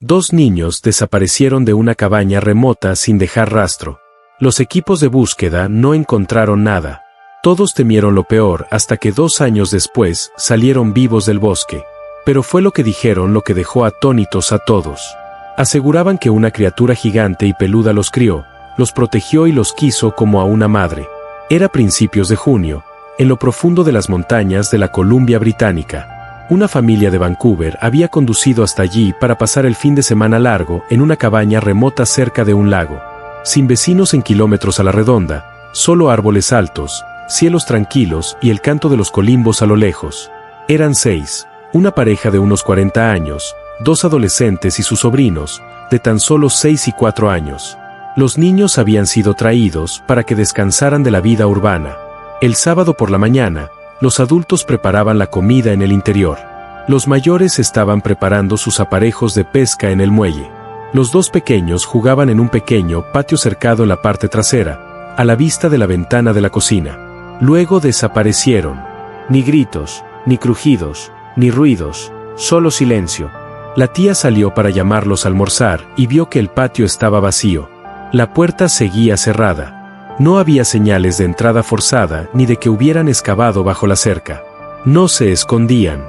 2 niños desaparecieron de una cabaña remota sin dejar rastro. Los equipos de búsqueda no encontraron nada. Todos temieron lo peor hasta que 2 años después salieron vivos del bosque. Pero fue lo que dijeron lo que dejó atónitos a todos. Aseguraban que una criatura gigante y peluda los crió, los protegió y los quiso como a una madre. Era principios de junio, en lo profundo de las montañas de la Columbia Británica. Una familia de Vancouver había conducido hasta allí para pasar el fin de semana largo en una cabaña remota cerca de un lago. Sin vecinos en kilómetros a la redonda, solo árboles altos, cielos tranquilos y el canto de los colimbos a lo lejos. Eran 6, una pareja de unos 40 años, 2 adolescentes y sus sobrinos, de tan solo 6 y 4 años. Los niños habían sido traídos para que descansaran de la vida urbana. El sábado por la mañana, los adultos preparaban la comida en el interior. Los mayores estaban preparando sus aparejos de pesca en el muelle. Los 2 pequeños jugaban en un pequeño patio cercado en la parte trasera, a la vista de la ventana de la cocina. Luego desaparecieron. Ni gritos, ni crujidos, ni ruidos, solo silencio. La tía salió para llamarlos a almorzar y vio que el patio estaba vacío. La puerta seguía cerrada. No había señales de entrada forzada ni de que hubieran excavado bajo la cerca. No se escondían.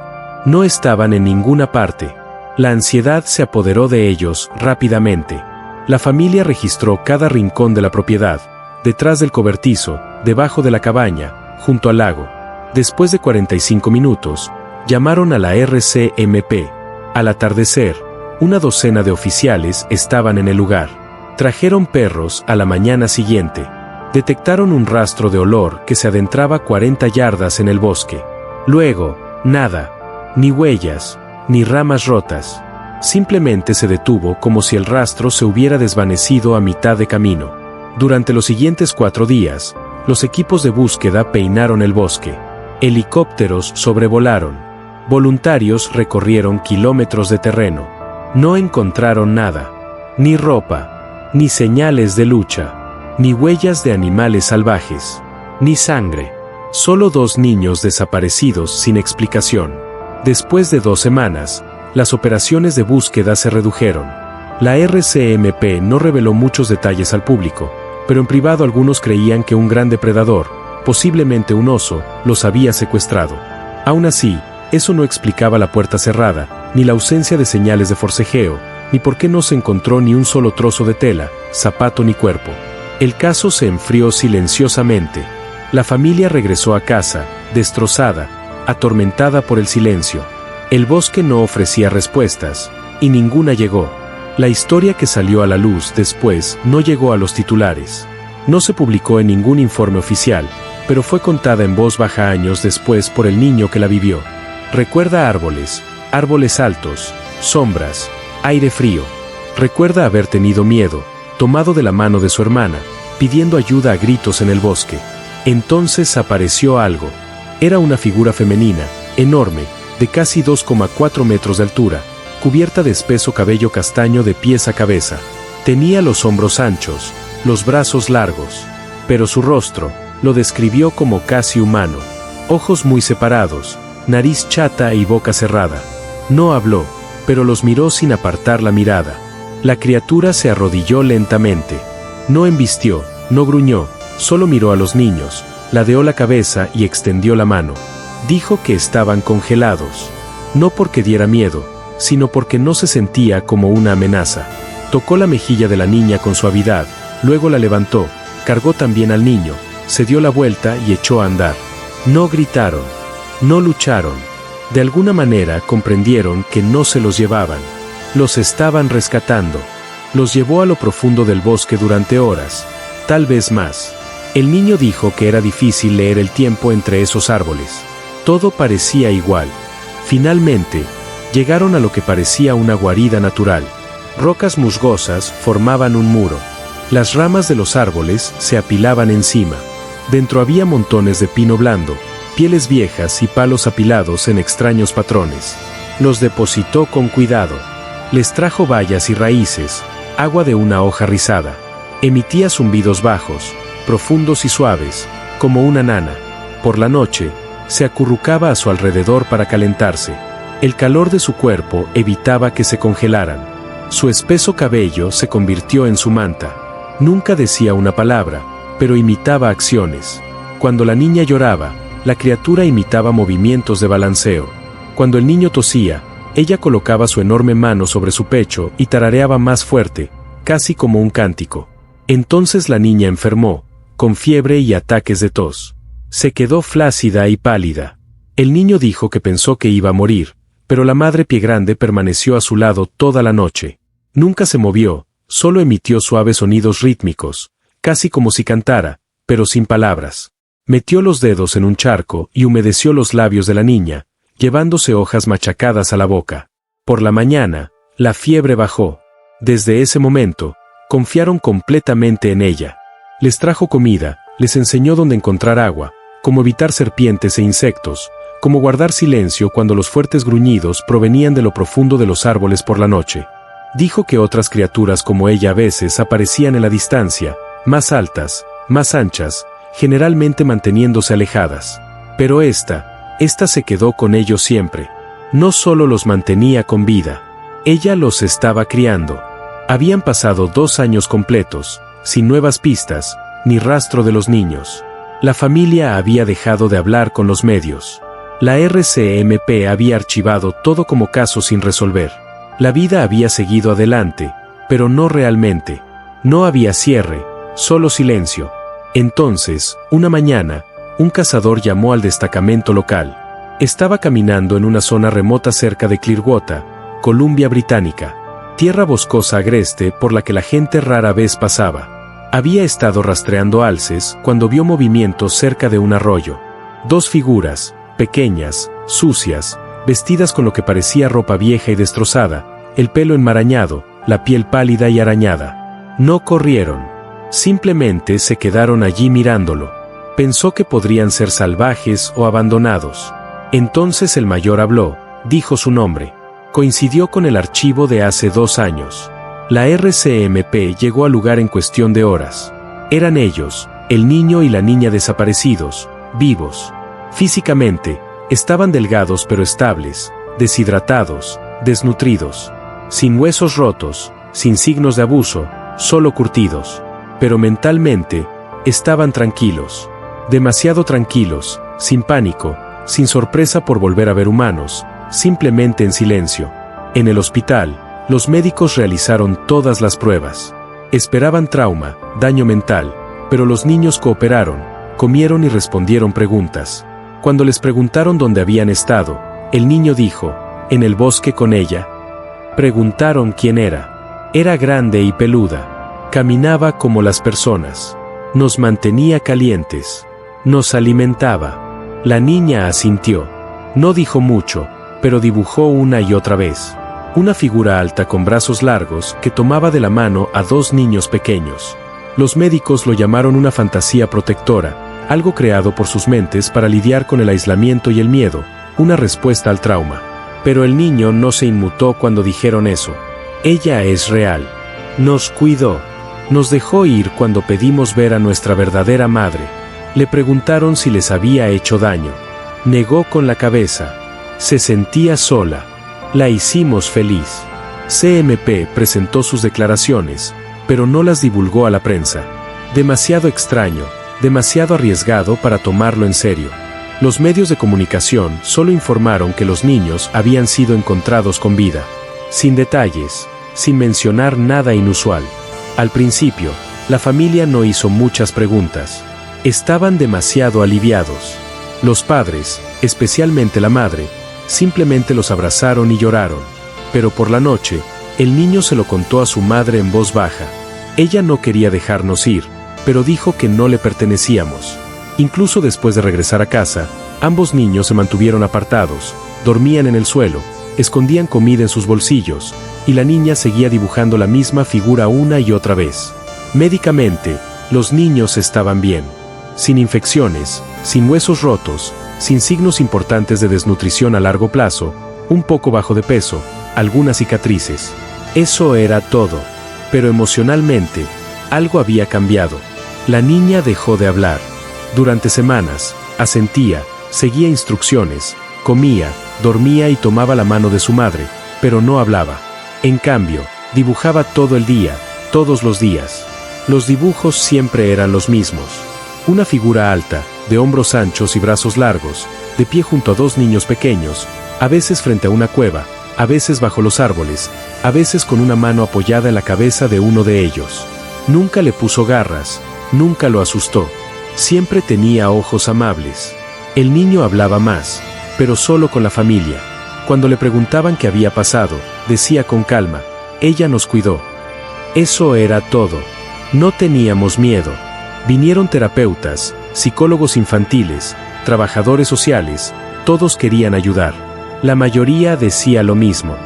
No estaban en ninguna parte. La ansiedad se apoderó de ellos rápidamente. La familia registró cada rincón de la propiedad, detrás del cobertizo, debajo de la cabaña, junto al lago. Después de 45 minutos, llamaron a la RCMP. Al atardecer, una docena de oficiales estaban en el lugar. Trajeron perros a la mañana siguiente. Detectaron un rastro de olor que se adentraba 40 yardas en el bosque. Luego, nada, ni huellas, ni ramas rotas. Simplemente se detuvo como si el rastro se hubiera desvanecido a mitad de camino. Durante los siguientes 4 días, los equipos de búsqueda peinaron el bosque. Helicópteros sobrevolaron. Voluntarios recorrieron kilómetros de terreno. No encontraron nada. Ni ropa, ni señales de lucha. Ni huellas de animales salvajes, ni sangre. Solo 2 niños desaparecidos sin explicación. Después de 2 semanas, las operaciones de búsqueda se redujeron. La RCMP no reveló muchos detalles al público, pero en privado algunos creían que un gran depredador, posiblemente un oso, los había secuestrado. Aún así, eso no explicaba la puerta cerrada, ni la ausencia de señales de forcejeo, ni por qué no se encontró ni un solo trozo de tela, zapato ni cuerpo. El caso se enfrió silenciosamente. La familia regresó a casa, destrozada, atormentada por el silencio. El bosque no ofrecía respuestas, y ninguna llegó. La historia que salió a la luz después no llegó a los titulares. No se publicó en ningún informe oficial, pero fue contada en voz baja años después por el niño que la vivió. Recuerda árboles, árboles altos, sombras, aire frío. Recuerda haber tenido miedo, tomado de la mano de su hermana, pidiendo ayuda a gritos en el bosque. Entonces apareció algo. Era una figura femenina, enorme, de casi 2,4 metros de altura, cubierta de espeso cabello castaño de pies a cabeza. Tenía los hombros anchos, los brazos largos, pero su rostro lo describió como casi humano. Ojos muy separados, nariz chata y boca cerrada. No habló, pero los miró sin apartar la mirada. La criatura se arrodilló lentamente. No embistió, no gruñó, solo miró a los niños, ladeó la cabeza y extendió la mano. Dijo que estaban congelados. No porque diera miedo, sino porque no se sentía como una amenaza. Tocó la mejilla de la niña con suavidad, luego la levantó, cargó también al niño, se dio la vuelta y echó a andar. No gritaron, no lucharon. De alguna manera comprendieron que no se los llevaban. Los estaban rescatando. Los llevó a lo profundo del bosque durante horas, tal vez más. El niño dijo que era difícil leer el tiempo entre esos árboles. Todo parecía igual. Finalmente, llegaron a lo que parecía una guarida natural. Rocas musgosas formaban un muro. Las ramas de los árboles se apilaban encima. Dentro había montones de pino blando, pieles viejas y palos apilados en extraños patrones. Los depositó con cuidado. Les trajo bayas y raíces, agua de una hoja rizada. Emitía zumbidos bajos, profundos y suaves, como una nana. Por la noche, se acurrucaba a su alrededor para calentarse. El calor de su cuerpo evitaba que se congelaran. Su espeso cabello se convirtió en su manta. Nunca decía una palabra, pero imitaba acciones. Cuando la niña lloraba, la criatura imitaba movimientos de balanceo. Cuando el niño tosía, ella colocaba su enorme mano sobre su pecho y tarareaba más fuerte, casi como un cántico. Entonces la niña enfermó, con fiebre y ataques de tos. Se quedó flácida y pálida. El niño dijo que pensó que iba a morir, pero la madre Pie Grande permaneció a su lado toda la noche. Nunca se movió, solo emitió suaves sonidos rítmicos, casi como si cantara, pero sin palabras. Metió los dedos en un charco y humedeció los labios de la niña, llevándose hojas machacadas a la boca. Por la mañana, la fiebre bajó. Desde ese momento, confiaron completamente en ella. Les trajo comida, les enseñó dónde encontrar agua, cómo evitar serpientes e insectos, cómo guardar silencio cuando los fuertes gruñidos provenían de lo profundo de los árboles por la noche. Dijo que otras criaturas como ella a veces aparecían en la distancia, más altas, más anchas, generalmente manteniéndose alejadas. Pero esta se quedó con ellos siempre. No solo los mantenía con vida, ella los estaba criando. Habían pasado 2 años completos, sin nuevas pistas, ni rastro de los niños. La familia había dejado de hablar con los medios. La RCMP había archivado todo como caso sin resolver. La vida había seguido adelante, pero no realmente. No había cierre, solo silencio. Entonces, una mañana, un cazador llamó al destacamento local. Estaba caminando en una zona remota cerca de Clearwater, Columbia Británica, tierra boscosa agreste por la que la gente rara vez pasaba. Había estado rastreando alces cuando vio movimientos cerca de un arroyo. 2 figuras, pequeñas, sucias, vestidas con lo que parecía ropa vieja y destrozada, el pelo enmarañado, la piel pálida y arañada. No corrieron. Simplemente se quedaron allí mirándolo. Pensó que podrían ser salvajes o abandonados. Entonces el mayor habló, dijo su nombre. Coincidió con el archivo de hace 2 años. La RCMP llegó al lugar en cuestión de horas. Eran ellos, el niño y la niña desaparecidos, vivos. Físicamente, estaban delgados pero estables, deshidratados, desnutridos, sin huesos rotos, sin signos de abuso, solo curtidos. Pero mentalmente, estaban tranquilos. Demasiado tranquilos, sin pánico, sin sorpresa por volver a ver humanos, simplemente en silencio. En el hospital, los médicos realizaron todas las pruebas. Esperaban trauma, daño mental, pero los niños cooperaron, comieron y respondieron preguntas. Cuando les preguntaron dónde habían estado, el niño dijo, en el bosque con ella. Preguntaron quién era. Era grande y peluda. Caminaba como las personas. Nos mantenía calientes. Nos alimentaba. La niña asintió. No dijo mucho, pero dibujó una y otra vez. Una figura alta con brazos largos que tomaba de la mano a 2 niños pequeños. Los médicos lo llamaron una fantasía protectora, algo creado por sus mentes para lidiar con el aislamiento y el miedo, una respuesta al trauma. Pero el niño no se inmutó cuando dijeron eso. Ella es real. Nos cuidó. Nos dejó ir cuando pedimos ver a nuestra verdadera madre. Le preguntaron si les había hecho daño. Negó con la cabeza. Se sentía sola. La hicimos feliz. CMP presentó sus declaraciones, pero no las divulgó a la prensa. Demasiado extraño, demasiado arriesgado para tomarlo en serio. Los medios de comunicación solo informaron que los niños habían sido encontrados con vida. Sin detalles, sin mencionar nada inusual. Al principio, la familia no hizo muchas preguntas. Estaban demasiado aliviados. Los padres, especialmente la madre, simplemente los abrazaron y lloraron. Pero por la noche, el niño se lo contó a su madre en voz baja. Ella no quería dejarnos ir, pero dijo que no le pertenecíamos. Incluso después de regresar a casa, ambos niños se mantuvieron apartados, dormían en el suelo, escondían comida en sus bolsillos, y la niña seguía dibujando la misma figura una y otra vez. Médicamente, los niños estaban bien. Sin infecciones, sin huesos rotos, sin signos importantes de desnutrición a largo plazo, un poco bajo de peso, algunas cicatrices. Eso era todo. Pero emocionalmente, algo había cambiado. La niña dejó de hablar. Durante semanas, asentía, seguía instrucciones, comía, dormía y tomaba la mano de su madre, pero no hablaba. En cambio, Dibujaba todo el día, todos los días. Los dibujos siempre eran los mismos. Una figura alta, de hombros anchos y brazos largos, de pie junto a dos niños pequeños, a veces frente a una cueva, a veces bajo los árboles, a veces con una mano apoyada en la cabeza de uno de ellos. Nunca le puso garras, nunca lo asustó. Siempre tenía ojos amables. El niño hablaba más, pero solo con la familia. Cuando le preguntaban qué había pasado, decía con calma: ella nos cuidó. Eso era todo. No teníamos miedo. Vinieron terapeutas, psicólogos infantiles, trabajadores sociales, todos querían ayudar. La mayoría decía lo mismo.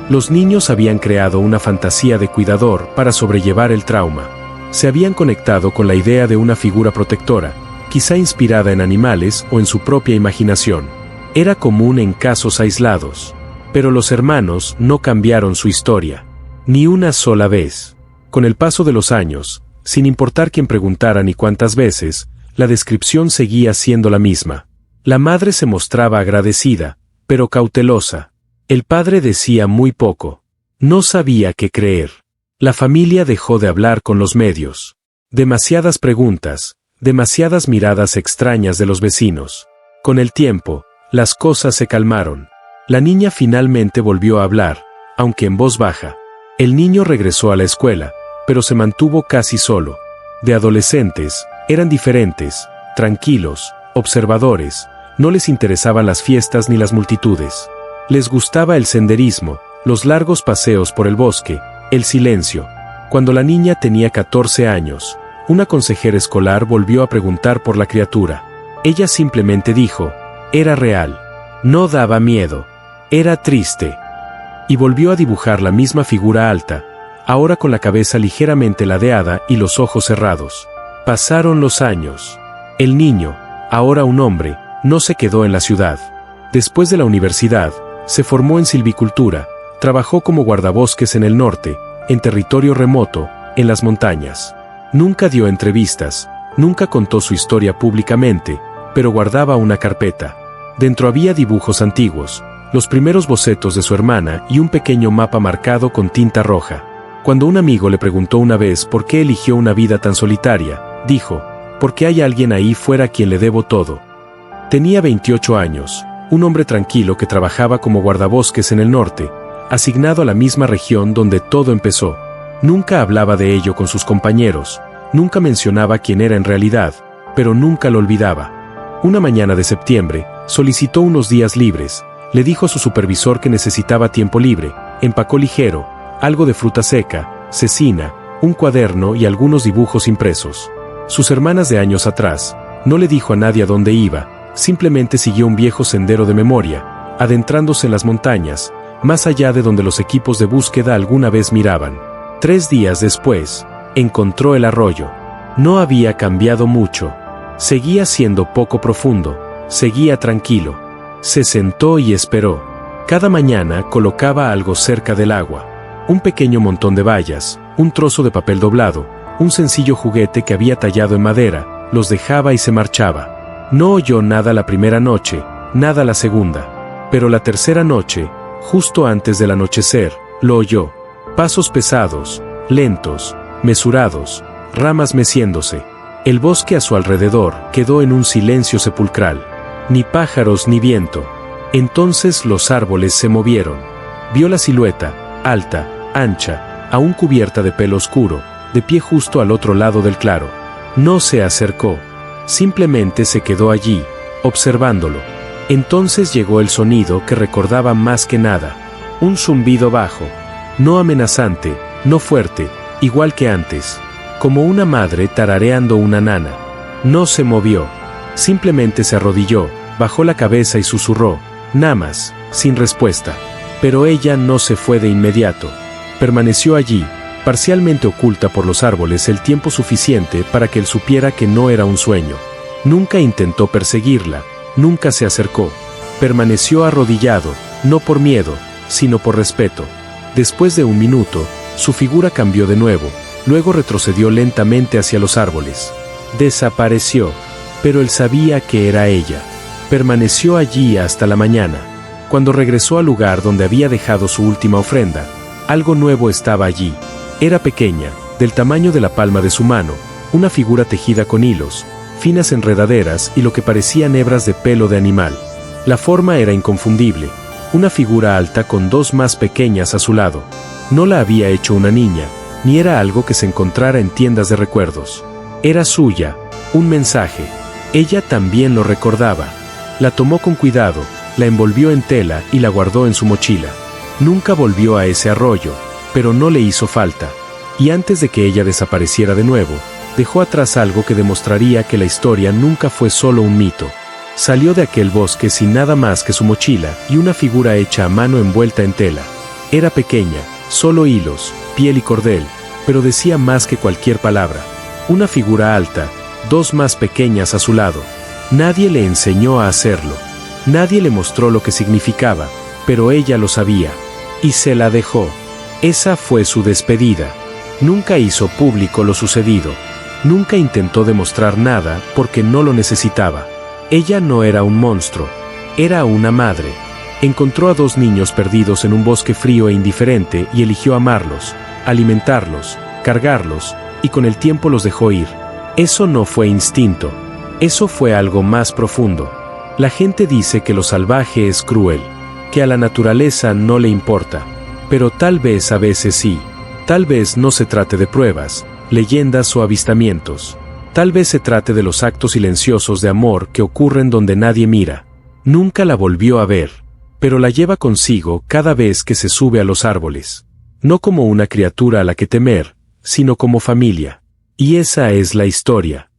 Los niños habían creado una fantasía de cuidador para sobrellevar el trauma. Se habían conectado con la idea de una figura protectora, quizá inspirada en animales o en su propia imaginación. Era común en casos aislados. Pero los hermanos no cambiaron su historia. Ni una sola vez. Con el paso de los años, sin importar quién preguntara ni cuántas veces, la descripción seguía siendo la misma. La madre se mostraba agradecida, pero cautelosa. El padre decía muy poco. No sabía qué creer. La familia dejó de hablar con los medios. Demasiadas preguntas, demasiadas miradas extrañas de los vecinos. Con el tiempo, las cosas se calmaron. La niña finalmente volvió a hablar, aunque en voz baja. El niño regresó a la escuela, pero se mantuvo casi solo. De adolescentes, eran diferentes, tranquilos, observadores, no les interesaban las fiestas ni las multitudes. Les gustaba el senderismo, los largos paseos por el bosque, el silencio. Cuando la niña tenía 14 años, una consejera escolar volvió a preguntar por la criatura. Ella simplemente dijo: era real. No daba miedo. Era triste. Y volvió a dibujar la misma figura alta, ahora con la cabeza ligeramente ladeada y los ojos cerrados. Pasaron los años. El niño, ahora un hombre, no se quedó en la ciudad. Después de la universidad, se formó en silvicultura, trabajó como guardabosques en el norte, en territorio remoto, en las montañas. Nunca dio entrevistas, nunca contó su historia públicamente, pero guardaba una carpeta. Dentro había dibujos antiguos, los primeros bocetos de su hermana y un pequeño mapa marcado con tinta roja. Cuando un amigo le preguntó una vez por qué eligió una vida tan solitaria, dijo: porque hay alguien ahí fuera a quien le debo todo. Tenía 28 años, un hombre tranquilo que trabajaba como guardabosques en el norte, asignado a la misma región donde todo empezó. Nunca hablaba de ello con sus compañeros, nunca mencionaba quién era en realidad, pero nunca lo olvidaba. Una mañana de septiembre, solicitó unos días libres, le dijo a su supervisor que necesitaba tiempo libre, empacó ligero, algo de fruta seca, cecina, un cuaderno y algunos dibujos impresos. Sus hermanas de años atrás, no le dijo a nadie a dónde iba, simplemente siguió un viejo sendero de memoria, adentrándose en las montañas, más allá de donde los equipos de búsqueda alguna vez miraban. 3 días después, encontró el arroyo. No había cambiado mucho. Seguía siendo poco profundo, seguía tranquilo. Se sentó y esperó. Cada mañana colocaba algo cerca del agua. Un pequeño montón de bayas, un trozo de papel doblado, un sencillo juguete que había tallado en madera, los dejaba y se marchaba. No oyó nada la primera noche, nada la segunda. Pero la tercera noche, justo antes del anochecer, lo oyó. Pasos pesados, lentos, mesurados, ramas meciéndose. El bosque a su alrededor quedó en un silencio sepulcral. Ni pájaros ni viento. Entonces los árboles se movieron. Vio la silueta, alta, ancha, aún cubierta de pelo oscuro, de pie justo al otro lado del claro. No se acercó. Simplemente se quedó allí, observándolo. Entonces llegó el sonido que recordaba más que nada. Un zumbido bajo. No amenazante, no fuerte, igual que antes. Como una madre tarareando una nana. No se movió. Simplemente se arrodilló, bajó la cabeza y susurró: Namas, sin respuesta. Pero ella no se fue de inmediato. Permaneció allí, parcialmente oculta por los árboles el tiempo suficiente para que él supiera que no era un sueño. Nunca intentó perseguirla, nunca se acercó. Permaneció arrodillado, no por miedo, sino por respeto. Después de 1 minuto, su figura cambió de nuevo, luego retrocedió lentamente hacia los árboles. Desapareció, pero él sabía que era ella. Permaneció allí hasta la mañana. Cuando regresó al lugar donde había dejado su última ofrenda, Algo nuevo estaba allí. Era pequeña, del tamaño de la palma de su mano, una figura tejida con hilos, finas enredaderas y lo que parecían hebras de pelo de animal. La forma era inconfundible, una figura alta con dos más pequeñas a su lado. No la había hecho una niña, ni era algo que se encontrara en tiendas de recuerdos. Era suya, un mensaje. Ella también lo recordaba. La tomó con cuidado, la envolvió en tela y la guardó en su mochila. Nunca volvió a ese arroyo, pero no le hizo falta. Y antes de que ella desapareciera de nuevo, dejó atrás algo que demostraría que la historia nunca fue solo un mito. Salió de aquel bosque sin nada más que su mochila y una figura hecha a mano envuelta en tela. Era pequeña, solo hilos, piel y cordel, pero decía más que cualquier palabra. Una figura alta, dos más pequeñas a su lado. Nadie le enseñó a hacerlo. Nadie le mostró lo que significaba, pero ella lo sabía. Y se la dejó. Esa fue su despedida. Nunca hizo público lo sucedido. Nunca intentó demostrar nada porque no lo necesitaba. Ella no era un monstruo. Era una madre. Encontró a dos niños perdidos en un bosque frío e indiferente y eligió amarlos, alimentarlos, cargarlos, y con el tiempo los dejó ir. Eso no fue instinto. Eso fue algo más profundo. La gente dice que lo salvaje es cruel, que a la naturaleza no le importa. Pero tal vez a veces sí. Tal vez no se trate de pruebas, leyendas o avistamientos. Tal vez se trate de los actos silenciosos de amor que ocurren donde nadie mira. Nunca la volvió a ver, pero la lleva consigo cada vez que se sube a los árboles. No como una criatura a la que temer, sino como familia. Y esa es la historia.